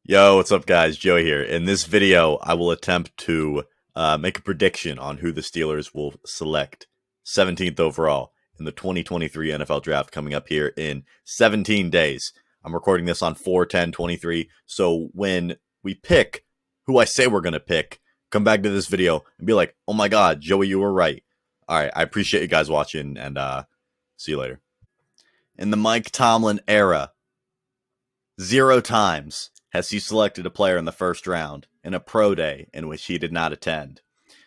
Yo, what's up, guys? Joey here. In this video, I will attempt to make a prediction on who the Steelers will select 17th overall in the 2023 NFL Draft coming up here in 17 days. I'm recording this on 4/10/23, so when we pick who I say we're going to pick, come back to this video and be like, oh my god, Joey, you were right. All right, I appreciate you guys watching, and see you later. In the Mike Tomlin era, 0 times has he selected a player in the first round in a pro day in which he did not attend.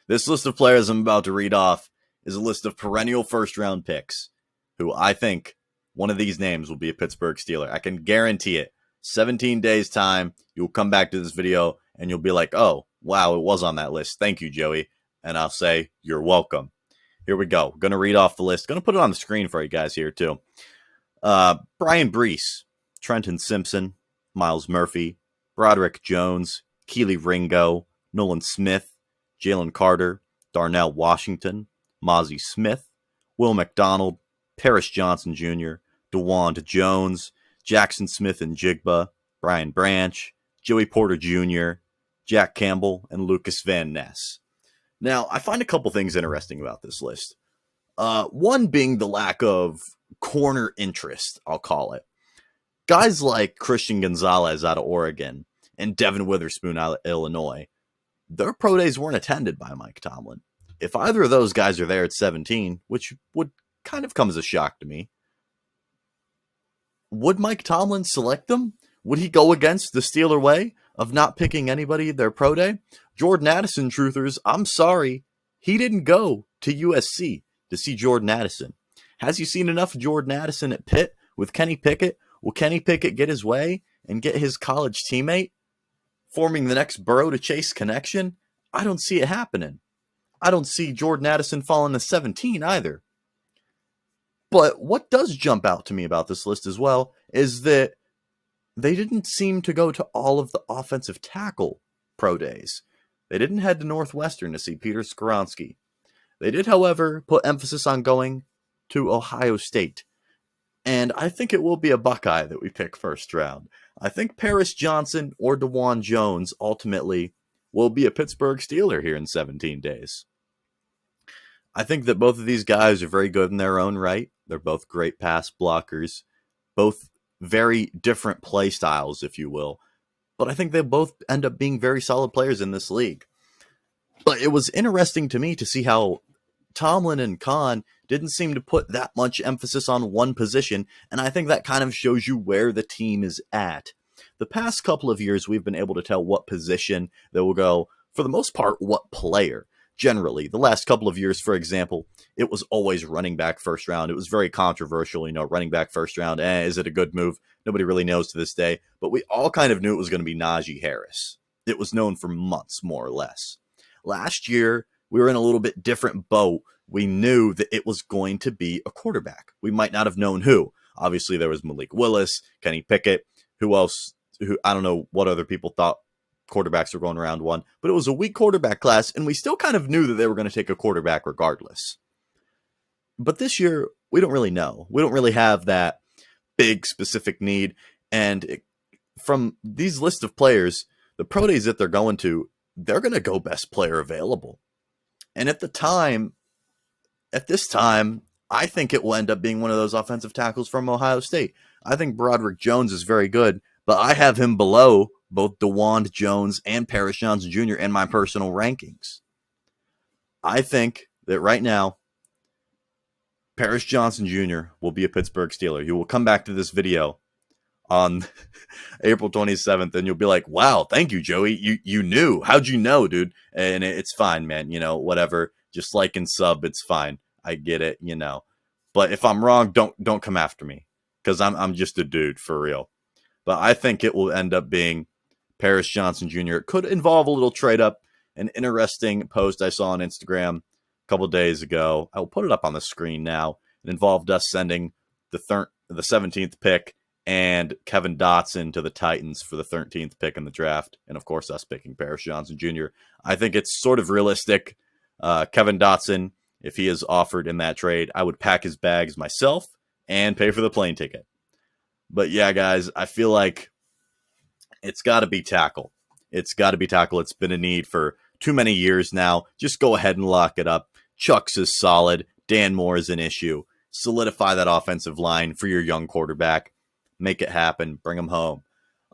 This list of players I'm about to read off is a list of perennial first round picks who I think one of these names will be a Pittsburgh Steeler. I can guarantee it. 17 days time, you'll come back to this video and you'll be like, oh, wow, it was on that list. Thank you, Joey. And I'll say, you're welcome. Here we go. Going to read off the list. Going to put it on the screen for you guys here, too. Brian Brees, Trenton Simpson, Miles Murphy, Broderick Jones, Keely Ringo, Nolan Smith, Jalen Carter, Darnell Washington, Mozzie Smith, Will McDonald, Paris Johnson Jr., DeWand Jones, Jackson Smith and Jigba, Brian Branch, Joey Porter Jr., Jack Campbell, and Lucas Van Ness. Now, I find a couple things interesting about this list. One being the lack of corner interest, I'll call it. Guys like Christian Gonzalez out of Oregon and Devin Witherspoon out of Illinois, their pro days weren't attended by Mike Tomlin. If either of those guys are there at 17, which would kind of come as a shock to me, would Mike Tomlin select them? Would he go against the Steeler way of not picking anybody their pro day? Jordan Addison, truthers, I'm sorry, he didn't go to USC to see Jordan Addison. Has he seen enough of Jordan Addison at Pitt with Kenny Pickett? Will Kenny Pickett get his way and get his college teammate, forming the next Burrow to Chase connection? I don't see it happening. I don't see Jordan Addison falling to 17 either. But what does jump out to me about this list as well is that they didn't seem to go to all of the offensive tackle pro days. They didn't head to Northwestern to see Peter Skoronski. They did, however, put emphasis on going to Ohio State. And I think it will be a Buckeye that we pick first round. I think Paris Johnson or DeWand Jones ultimately will be a Pittsburgh Steeler here in 17 days. I think that both of these guys are very good in their own right. They're both great pass blockers, both very different play styles, if you will. But I think they both end up being very solid players in this league. But it was interesting to me to see how Tomlin and Khan didn't seem to put that much emphasis on one position, and I think that kind of shows you where the team is at. The past couple of years, we've been able to tell what position they will go, for the most part, what player. Generally, the last couple of years, for example, it was always running back first round. It was very controversial, running back first round. Is it a good move? Nobody really knows to this day, but we all kind of knew it was going to be Najee Harris. It was known for months, more or less. Last year, we were in a little bit different boat. We knew that it was going to be a quarterback. We might not have known who. Obviously, there was Malik Willis, Kenny Pickett, who else? I don't know what other people thought quarterbacks were going round one, but it was a weak quarterback class, and we still kind of knew that they were going to take a quarterback regardless. But this year, we don't really know. We don't really have that big specific need, and from these list of players, the pro days that they're going to, they're going to go best player available. And at this time, I think it will end up being one of those offensive tackles from Ohio State. I think Broderick Jones is very good, but I have him below both DeWand Jones and Paris Johnson Jr. in my personal rankings. I think that right now, Paris Johnson Jr. will be a Pittsburgh Steeler. You will come back to this video on April 27th, and you'll be like, wow, thank you, Joey. You knew. How'd you know, dude? And it's fine, man. Whatever. Just like and sub, it's fine. I get it, But if I'm wrong, don't come after me, because I'm just a dude for real. But I think it will end up being Paris Johnson Jr. It could involve a little trade up. An interesting post I saw on Instagram a couple days ago. I will put it up on the screen now. It involved us sending the 17th pick and Kevin Dotson to the Titans for the 13th pick in the draft. And, of course, us picking Paris Johnson Jr. I think it's sort of realistic. Kevin Dotson, if he is offered in that trade, I would pack his bags myself and pay for the plane ticket. But, yeah, guys, I feel like It's got to be tackle. It's got to be tackle. It's been a need for too many years now. Just go ahead and lock it up. Chucks is solid. Dan Moore is an issue. Solidify that offensive line for your young quarterback. Make it happen. Bring him home.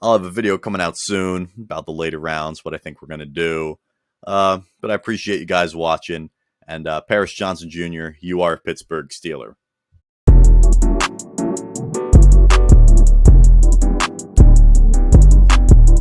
I'll have a video coming out soon about the later rounds, what I think we're going to do. But I appreciate you guys watching. And Paris Johnson Jr., you are a Pittsburgh Steeler.